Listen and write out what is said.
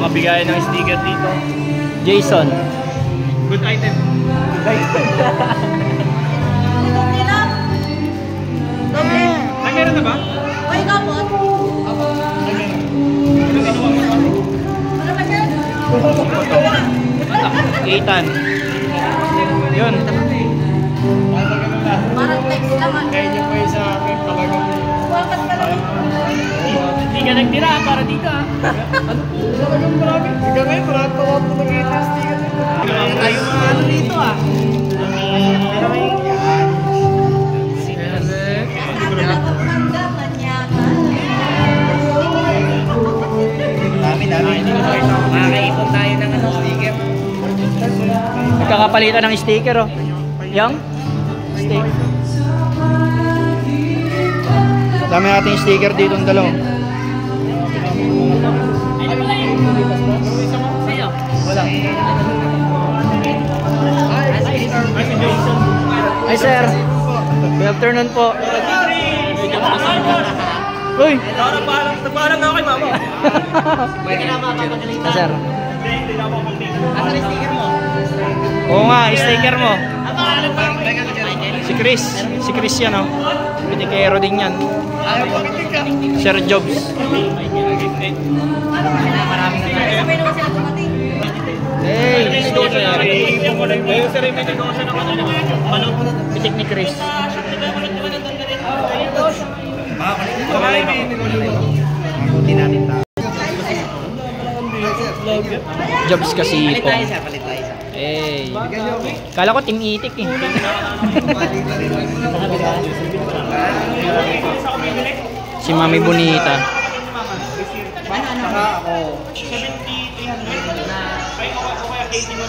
makabigay ng sticker dito. Jason. Good item. Good item. Ay, meron na ba? Ay, kapot. Ethan. Yun. Parang text naman. Kaya niyo pa yung sa akin talaga. Wakas ka lang. Hindi ka nagtira para dito ah. Talagang marami. Ikaw ngayon, marami pa ako nakita sticker dito. Tayo mga ano dito ah. Makakaipon tayo ng ano, sticker. Nagkakapalitan ng sticker oh. Yung? Sticker. Dami nating sticker dito ng dalaw. Wala. Hi sir. Good afternoon po. Uy! Nagpaalam na ako kay mama. Pwede na mapapagalitan. Sir. Hindi na ako magpapagalitan. Asan yung sticker mo? Oo nga, sticker mo. Si Chris. Si Chris yan oh. Pitikero din yan. Sir Jobs. Maraming Sabay naman sila tumating. hey, sticker. Yung ceremony ko siya ng ano. Pitik ni Chris. Jobs kasi po. Hey. Kala ko team itik eh. Si Mami Bonita. Ako. 70, 300. Ay, ako kaya 80 mo.